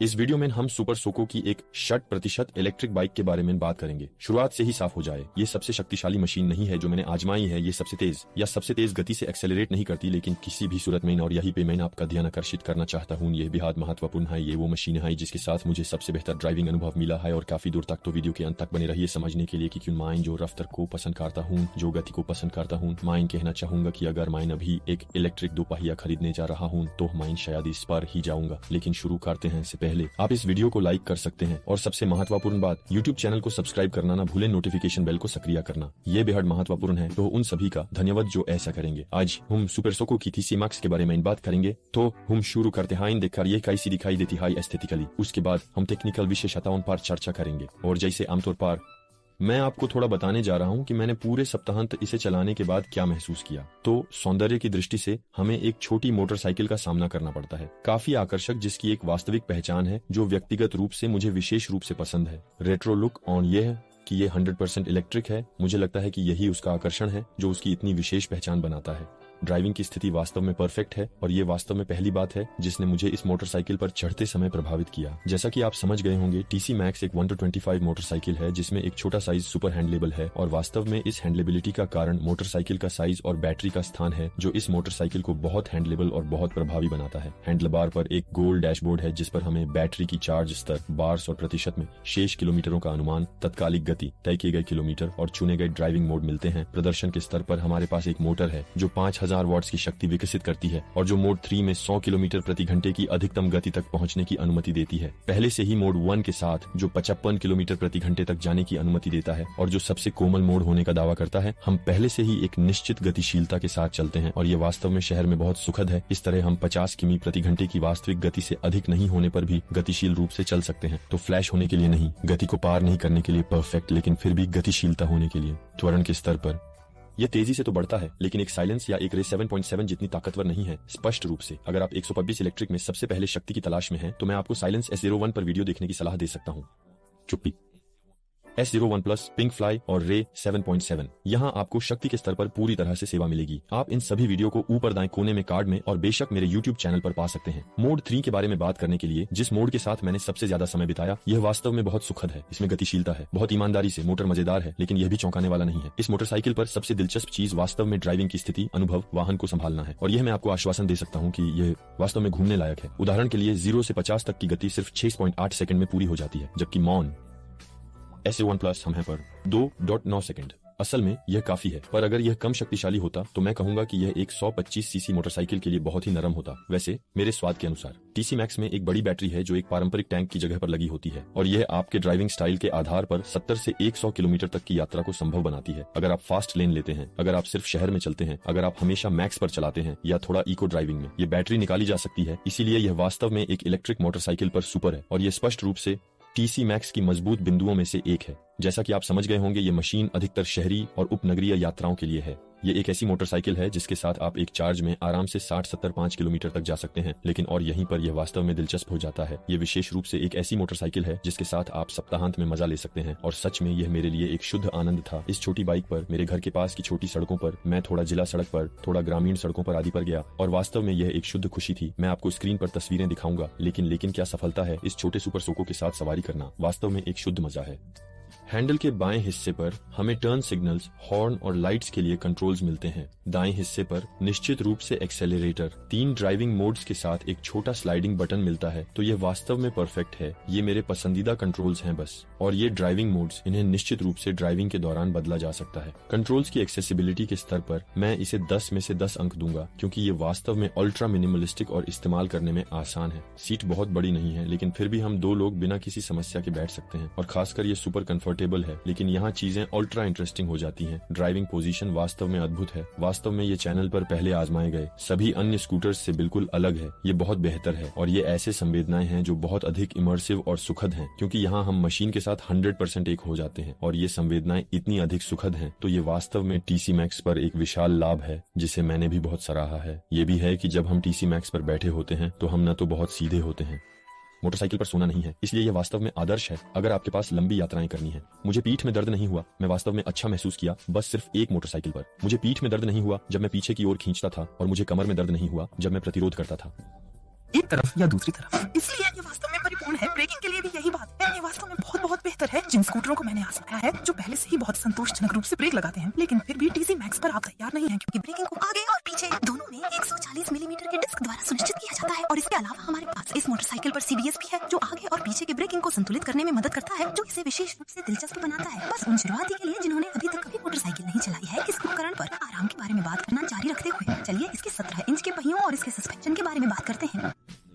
इस वीडियो में हम सुपर सोको की एक 60% इलेक्ट्रिक बाइक के बारे में बात करेंगे। शुरुआत से ही साफ हो जाए, ये सबसे शक्तिशाली मशीन नहीं है जो मैंने आजमाई है। ये सबसे तेज गति से एक्सेलरेट नहीं करती, लेकिन किसी भी सूरत में, और यही पे मैं आपका ध्यान आकर्षित करना चाहता हूँ, ये बेहद महत्वपूर्ण है। ये वो मशीन है जिसके साथ मुझे सबसे बेहतर ड्राइविंग अनुभव मिला है, और काफी दूर तक तो वीडियो के अंत तक बने रहिए समझने के लिए कि क्यों मैं जो रफ्तार को पसंद करता हूँ, जो गति को पसंद करता हूँ। मैं कहना चाहूंगा कि अगर मैं अभी एक इलेक्ट्रिक दोपहिया खरीदने जा रहा हूँ तो मैं शायद इस पर ही जाऊंगा। लेकिन शुरू करते हैं इससे पहले आप इस वीडियो को लाइक कर सकते हैं, और सबसे महत्वपूर्ण बात, YouTube चैनल को सब्सक्राइब करना ना भूलें, नोटिफिकेशन बेल को सक्रिय करना, ये बेहद महत्वपूर्ण है। तो उन सभी का धन्यवाद जो ऐसा करेंगे। आज हम सुपर सोको की TC मैक्स के बारे में बात करेंगे। तो हम शुरू करते हैं देखकर ये कैसी दिखाई देती है एस्थेटिकली। उसके बाद हम टेक्निकल विशेषताओं पर चर्चा करेंगे, और जैसे आमतौर पर मैं आपको थोड़ा बताने जा रहा हूं कि मैंने पूरे सप्ताहांत इसे चलाने के बाद क्या महसूस किया। तो सौंदर्य की दृष्टि से हमें एक छोटी मोटरसाइकिल का सामना करना पड़ता है, काफी आकर्षक, जिसकी एक वास्तविक पहचान है जो व्यक्तिगत रूप से मुझे विशेष रूप से पसंद है। रेट्रो लुक और ये है कि ये 100% इलेक्ट्रिक है। मुझे लगता है कि यही उसका आकर्षण है जो उसकी इतनी विशेष पहचान बनाता है। ड्राइविंग की स्थिति वास्तव में परफेक्ट है, और ये वास्तव में पहली बात है जिसने मुझे इस मोटरसाइकिल पर चढ़ते समय प्रभावित किया। जैसा कि आप समझ गए होंगे, TC मैक्स एक 1-25 मोटरसाइकिल है जिसमें एक छोटा साइज सुपर हैंडलेबल है, और वास्तव में इस हैंडलेबिलिटी का कारण मोटरसाइकिल का साइज और बैटरी का स्थान है, जो इस मोटरसाइकिल को बहुत हैंडलेबल और बहुत प्रभावी बनाता है। हैंडलबार पर एक गोल डैशबोर्ड है जिस पर हमें बैटरी की चार्ज स्तर, बार्स और प्रतिशत में शेष किलोमीटरों का अनुमान, तत्कालिक गति, तय किए गए किलोमीटर और चुने गए ड्राइविंग मोड मिलते हैं। प्रदर्शन के स्तर पर हमारे पास एक मोटर है जो 5000 वॉट्स की शक्ति विकसित करती है, और जो मोड 3 में 100 किलोमीटर प्रति घंटे की अधिकतम गति तक पहुंचने की अनुमति देती है। पहले से ही मोड 1 के साथ जो 55 किलोमीटर प्रति घंटे तक जाने की अनुमति देता है, और जो सबसे कोमल मोड होने का दावा करता है। हम पहले से ही एक निश्चित गतिशीलता के साथ चलते हैं, और ये वास्तव में शहर में बहुत सुखद है। इस तरह हम 50 किमी प्रति घंटे की वास्तविक गति से अधिक नहीं होने पर भी गतिशील रूप से चल सकते हैं। तो फ्लैश होने के लिए नहीं, गति को पार नहीं करने के लिए परफेक्ट, लेकिन फिर भी गतिशीलता होने के लिए। त्वरण के स्तर पर यह तेजी से तो बढ़ता है, लेकिन एक साइलेंस या एक रेस 7.7 जितनी ताकतवर नहीं है। स्पष्ट रूप से अगर आप 125 इलेक्ट्रिक में सबसे पहले शक्ति की तलाश में हैं, तो मैं आपको साइलेंस S01 पर वीडियो देखने की सलाह दे सकता हूँ। चुप्पी। S01 प्लस, पिंक फ्लाई और रे 7.7, यहाँ आपको शक्ति के स्तर पर पूरी तरह से सेवा मिलेगी। आप इन सभी वीडियो को ऊपर दाएं कोने में कार्ड में और बेशक मेरे YouTube चैनल पर पा सकते हैं। मोड 3 के बारे में बात करने के लिए, जिस मोड के साथ मैंने सबसे ज्यादा समय बिताया, यह वास्तव में बहुत सुखद है। इसमें गतिशीलता है, बहुत ईमानदारी से मोटर मजेदार है, लेकिन यह भी चौंकाने वाला नहीं है। इस मोटरसाइकिल पर सबसे दिलचस्प चीज वास्तव में ड्राइविंग की स्थिति, अनुभव, वाहन को संभालना है, और यह मैं आपको आश्वासन दे सकता हूँ कि यह वास्तव में घूमने लायक है। उदाहरण के लिए 0 से 50 तक की गति सिर्फ 6.8 सेकंड में पूरी हो जाती है, जबकि मॉन S01 प्लस हम है पर 2.9 सेकंड। असल में यह काफी है, पर अगर यह कम शक्तिशाली होता तो मैं कहूंगा कि यह एक 125 सीसी मोटरसाइकिल के लिए बहुत ही नरम होता। वैसे मेरे स्वाद के अनुसार TC मैक्स में एक बड़ी बैटरी है जो एक पारंपरिक टैंक की जगह पर लगी होती है, और यह आपके ड्राइविंग स्टाइल के आधार पर 70 से 100 किलोमीटर तक की यात्रा को संभव बनाती है। अगर आप फास्ट लेन लेते हैं, अगर आप सिर्फ शहर में चलते हैं, अगर आप हमेशा मैक्स पर चलाते हैं, या थोड़ा इको ड्राइविंग में, ये बैटरी निकाली जा सकती है। इसीलिए यह वास्तव में एक इलेक्ट्रिक मोटरसाइकिल पर सुपर है, और यह स्पष्ट रूप से TC मैक्स की मजबूत बिंदुओं में से एक है। जैसा कि आप समझ गए होंगे, ये मशीन अधिकतर शहरी और उपनगरीय यात्राओं के लिए है। ये एक ऐसी मोटरसाइकिल है जिसके साथ आप एक चार्ज में आराम से 60-70-5 किलोमीटर तक जा सकते हैं। लेकिन और यहीं पर यह वास्तव में दिलचस्प हो जाता है, ये विशेष रूप से एक ऐसी मोटरसाइकिल है जिसके साथ आप सप्ताहांत में मजा ले सकते हैं। और सच में यह मेरे लिए एक शुद्ध आनंद था। इस छोटी बाइक पर मेरे घर के पास की छोटी सड़कों पर, मैं थोड़ा जिला सड़क पर, थोड़ा ग्रामीण सड़कों पर आदि पर गया, और वास्तव में यह एक शुद्ध खुशी थी। मैं आपको स्क्रीन पर तस्वीरें दिखाऊंगा, लेकिन क्या सफलता है इस छोटे सुपर सोको के साथ सवारी करना, वास्तव में एक शुद्ध मजा है। हैंडल के बाएं हिस्से पर हमें टर्न सिग्नल्स, हॉर्न और लाइट्स के लिए कंट्रोल्स मिलते हैं। दाएं हिस्से पर निश्चित रूप से एक्सेलरेटर, 3 ड्राइविंग मोड्स के साथ एक छोटा स्लाइडिंग बटन मिलता है। तो ये वास्तव में परफेक्ट है। ये मेरे पसंदीदा कंट्रोल्स हैं बस। और ये ड्राइविंग मोड्स, इन्हें निश्चित रूप से ड्राइविंग के दौरान बदला जा सकता है। कंट्रोल्स की एक्सेसिबिलिटी के स्तर पर मैं इसे 10 में से 10 अंक दूंगा, क्योंकि ये वास्तव में अल्ट्रा मिनिमलिस्टिक और इस्तेमाल करने में आसान है। सीट बहुत बड़ी नहीं है, लेकिन फिर भी हम 2 लोग बिना किसी समस्या के बैठ सकते हैं, और खासकर ये सुपर कंफर्टेबल है। लेकिन यहाँ चीजें अल्ट्रा इंटरेस्टिंग हो जाती हैं। ड्राइविंग पोजीशन वास्तव में अद्भुत है। वास्तव में ये चैनल पर पहले आजमाए गए सभी अन्य स्कूटर्स से बिल्कुल अलग है। ये बहुत बेहतर है, और ये ऐसे संवेदनाएं हैं जो बहुत अधिक इमर्सिव और सुखद हैं, क्योंकि यहाँ हम मशीन के साथ 100% एक हो जाते हैं, और ये संवेदनाएं इतनी अधिक सुखद हैं। तो ये वास्तव में TC मैक्स पर एक विशाल लाभ है, जिसे मैंने भी बहुत सराहा है। ये भी है कि जब हम TC मैक्स पर बैठे होते हैं तो हम न तो बहुत सीधे होते हैं, मोटरसाइकिल पर सोना नहीं है, इसलिए यह वास्तव में आदर्श है अगर आपके पास लंबी यात्राएं करनी है। मुझे पीठ में दर्द नहीं हुआ, मैं वास्तव में अच्छा महसूस किया बस सिर्फ एक मोटरसाइकिल पर। मुझे पीठ में दर्द नहीं हुआ जब मैं पीछे की ओर खींचता था, और मुझे कमर में दर्द नहीं हुआ जब मैं प्रतिरोध करता था, एक तरफ या दूसरी तरफ। इसलिए ये वास्तव में परिपूर्ण महत्वपूर्ण है। ब्रेकिंग के लिए भी यही बात है। ये वास्तव में बहुत बहुत बेहतर है। जिन स्कूटरों को मैंने आजमाया है, जो पहले से ही बहुत संतोषजनक रूप से ब्रेक लगाते हैं, लेकिन फिर भी TC Max पर आप तैयार नहीं है, क्योंकि ब्रेकिंग को आगे और पीछे दोनों में 140 मिलीमीटर के डिस्क द्वारा सुनिश्चित किया जाता है। और इसके अलावा हमारे पास इस मोटरसाइकिल पर CBS भी है, जो आगे और पीछे के ब्रेकिंग को संतुलित करने में मदद करता है, जो इसे विशेष रूप से दिलचस्प बनाता है। बस उन शुरुआती के लिए जिन्होंने अभी तक कभी मोटरसाइकिल नहीं चलाई है, इस उपकरण पर आराम के बारे में बात करना जारी रखते हुए चलिए इसके 17 इंच के पहियों और इसके सस्पेंशन के बारे में बात करते हैं।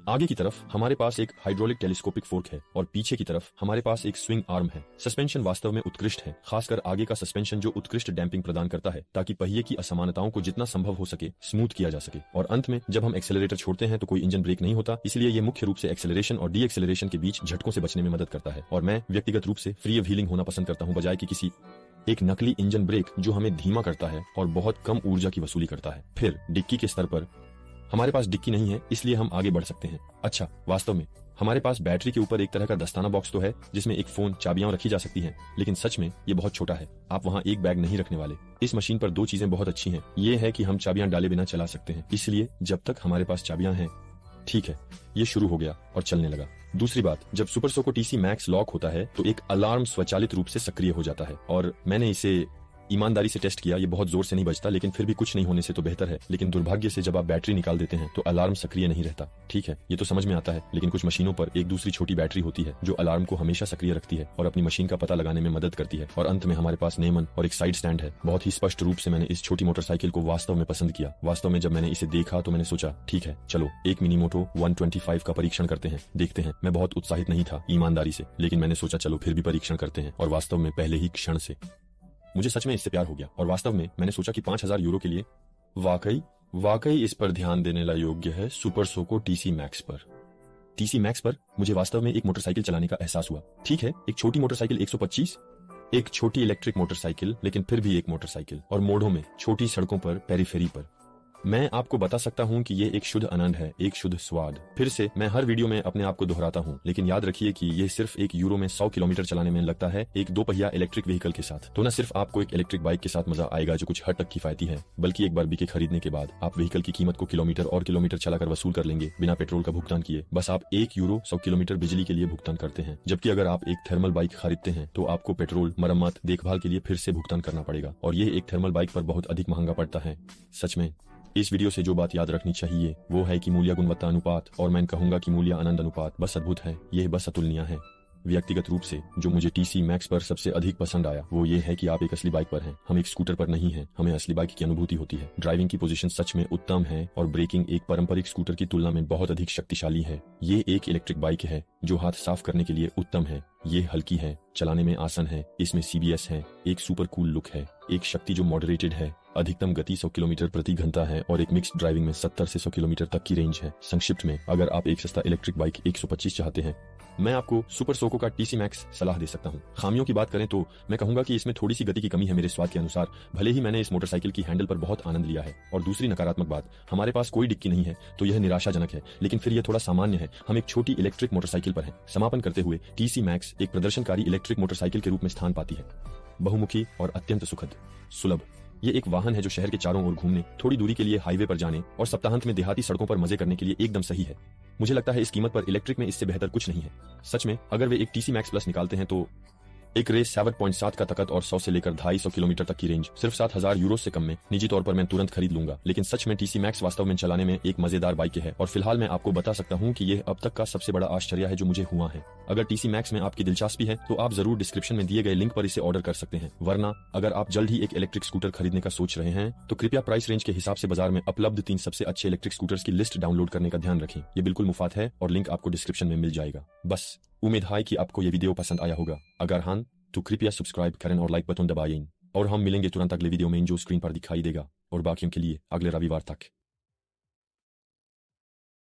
आगे की तरफ हमारे पास एक हाइड्रोलिक टेलीस्कोपिक फोर्क है और पीछे की तरफ हमारे पास एक स्विंग आर्म है। सस्पेंशन वास्तव में उत्कृष्ट है, खासकर आगे का सस्पेंशन जो उत्कृष्ट डैम्पिंग प्रदान करता है, ताकि पहिए की असमानताओं को जितना संभव हो सके स्मूथ किया जा सके। और अंत में जब हम एक्सेलरेटर छोड़ते हैं तो कोई इंजन ब्रेक नहीं होता, इसलिए ये मुख्य रूप से एक्सेलरेशन और डी एक्सेलरेशन के बीच झटकों से बचने में मदद करता है। और मैं व्यक्तिगत रूप से फ्री व्हीलिंग होना पसंद करता हूँ, बजाय कि किसी एक नकली इंजन ब्रेक जो हमें धीमा करता है और बहुत कम ऊर्जा की वसूली करता है। फिर डिक्की के स्तर पर हमारे पास डिक्की नहीं है, इसलिए हम आगे बढ़ सकते हैं। अच्छा, वास्तव में हमारे पास बैटरी के ऊपर एक तरह का दस्ताना बॉक्स तो है, जिसमें एक फोन, चाबियां रखी जा सकती हैं, लेकिन सच में ये बहुत छोटा है। आप वहाँ एक बैग नहीं रखने वाले। इस मशीन पर दो चीजें बहुत अच्छी हैं। ये है कि हम चाबियां डाले बिना चला सकते हैं, इसलिए जब तक हमारे पास चाबियां हैं, ठीक है, ये शुरू हो गया और चलने लगा। दूसरी बात, जब सुपर सोको TC Max लॉक होता है तो एक अलार्म स्वचालित रूप से सक्रिय हो जाता है, और मैंने इसे ईमानदारी से टेस्ट किया। ये बहुत जोर से नहीं बजता, लेकिन फिर भी कुछ नहीं होने से तो बेहतर है। लेकिन दुर्भाग्य से जब आप बैटरी निकाल देते हैं तो अलार्म सक्रिय नहीं रहता। ठीक है, ये तो समझ में आता है, लेकिन कुछ मशीनों पर एक दूसरी छोटी बैटरी होती है जो अलार्म को हमेशा सक्रिय रखती है और अपनी मशीन का पता लगाने में मदद करती है। और अंत में हमारे पास नेमन और एक साइड स्टैंड है। बहुत ही स्पष्ट रूप से मैंने इस छोटी मोटरसाइकिल को वास्तव में पसंद किया। वास्तव में जब मैंने इसे देखा तो मैंने सोचा, ठीक है, चलो एक मिनी मोटो 125 का परीक्षण करते हैं, देखते हैं। मैं बहुत उत्साहित नहीं था ईमानदारी से, लेकिन मैंने सोचा चलो फिर भी परीक्षण करते हैं। और वास्तव में पहले ही क्षण से मुझे सच में इससे प्यार हो गया। और वास्तव में मैंने सोचा कि 5000 यूरो के लिए वाकई इस पर ध्यान देने ला योग्य है। सुपर सोको TC Max पर मुझे वास्तव में एक मोटरसाइकिल चलाने का एहसास हुआ। ठीक है, एक छोटी मोटरसाइकिल 125, एक छोटी इलेक्ट्रिक मोटरसाइकिल, लेकिन फिर भी एक मोटरसाइकिल, और मोड़ों में, छोटी सड़कों पर, पेरीफेरी पर। मैं आपको बता सकता हूँ कि ये एक शुद्ध आनंद है, एक शुद्ध स्वाद। फिर से मैं हर वीडियो में अपने आप को दोहराता हूँ, लेकिन याद रखिए कि ये सिर्फ एक यूरो में 100 किलोमीटर चलाने में लगता है, एक 2 पहिया इलेक्ट्रिक व्हीकल के साथ। तो न सिर्फ आपको एक इलेक्ट्रिक बाइक के साथ मजा आएगा जो कुछ हद तक किफायती है, बल्कि एक बार बीके खरीदने के बाद आप व्हीकल की कीमत को किलोमीटर और किलोमीटर चलाकर वसूल कर लेंगे, बिना पेट्रोल का भुगतान किए। बस आप 1 यूरो 100 किलोमीटर बिजली के लिए भुगतान करते हैं, जबकि अगर आप एक थर्मल बाइक खरीदते हैं तो आपको पेट्रोल, मरम्मत, देखभाल के लिए फिर से भुगतान करना पड़ेगा, और ये एक थर्मल बाइक पर बहुत अधिक महंगा पड़ता है। सच में इस वीडियो से जो बात याद रखनी चाहिए वो है कि मूल्य गुणवत्ता अनुपात, और मैं कहूंगा कि मूल्य आनंद अनुपात बस अद्भुत है। यह बस अतुलनीय है। व्यक्तिगत रूप से जो मुझे TC Max पर सबसे अधिक पसंद आया वो ये है कि आप एक असली बाइक पर हैं, हम एक स्कूटर पर नहीं हैं। हमें असली बाइक की अनुभूति होती है। ड्राइविंग की पोजीशन सच में उत्तम है, और ब्रेकिंग एक पारंपरिक स्कूटर की तुलना में बहुत अधिक शक्तिशाली है। ये एक इलेक्ट्रिक बाइक है जो हाथ साफ करने के लिए उत्तम है। ये हल्की है, चलाने में आसान है, इसमें CBS है, एक सुपर कूल लुक है, एक शक्ति जो मॉडरेटेड है, अधिकतम गति 100 किलोमीटर प्रति घंटा है, और एक मिक्स्ड ड्राइविंग में 70 से 100 किलोमीटर तक की रेंज है। संक्षिप्त में, अगर आप एक सस्ता इलेक्ट्रिक बाइक 125 चाहते हैं, मैं आपको सुपर सोको का TC Max सलाह दे सकता हूँ। खामियों की बात करें तो मैं कहूंगा कि इसमें थोड़ी सी गति की कमी है मेरे स्वाद के अनुसार, भले ही मैंने इस मोटरसाइकिल की हैंडल पर बहुत आनंद लिया है। और दूसरी नकारात्मक बात, हमारे पास कोई डिक्की नहीं है, तो यह निराशाजनक है, लेकिन फिर यह थोड़ा सामान्य है। हम एक छोटी इलेक्ट्रिक मोटरसाइकिल पर हैं। समापन करते हुए TC Max एक प्रदर्शनकारी इलेक्ट्रिक मोटरसाइकिल के रूप में स्थान पाती है। बहुमुखी और अत्यंत सुखद, सुलभ। ये एक वाहन है जो शहर के चारों ओर घूमने, थोड़ी दूरी के लिए हाईवे पर जाने और सप्ताहांत में देहाती सड़कों पर मजे करने के लिए एकदम सही है। मुझे लगता है इस कीमत पर इलेक्ट्रिक में इससे बेहतर कुछ नहीं है। सच में अगर वे एक TC Max प्लस निकालते हैं तो एक रेस 7.7 का ताकत और 100 से लेकर 250 किलोमीटर तक की रेंज सिर्फ 7000 यूरो से कम में निजी तौर पर मैं तुरंत खरीद लूंगा। लेकिन सच में TC Max वास्तव में चलाने में एक मजेदार बाइक है, और फिलहाल मैं आपको बता सकता हूं कि यह अब तक का सबसे बड़ा आश्चर्य है जो मुझे हुआ है। अगर TC Max में आपकी दिलचस्पी है तो आप जरूर डिस्क्रिप्शन में दिए गए लिंक पर इसे ऑर्डर कर सकते हैं, वरना अगर आप जल्द ही एक इलेक्ट्रिक स्कूटर खरीदने का सोच रहे हैं तो कृपया प्राइस रेंज के हिसाब से बाजार में उपलब्ध 3 सबसे अच्छे इलेक्ट्रिक स्कूटर्स की लिस्ट डाउनलोड करने का ध्यान रखें। ये बिल्कुल मुफ्त है और लिंक आपको डिस्क्रिप्शन में मिल जाएगा। बस उम्मीद है कि आपको ये वीडियो पसंद आया होगा। अगर हाँ तो कृपया सब्सक्राइब करें और लाइक बटन दबाएं, और हम मिलेंगे तुरंत अगले वीडियो में जो स्क्रीन पर दिखाई देगा, और बाकियों के लिए अगले रविवार तक।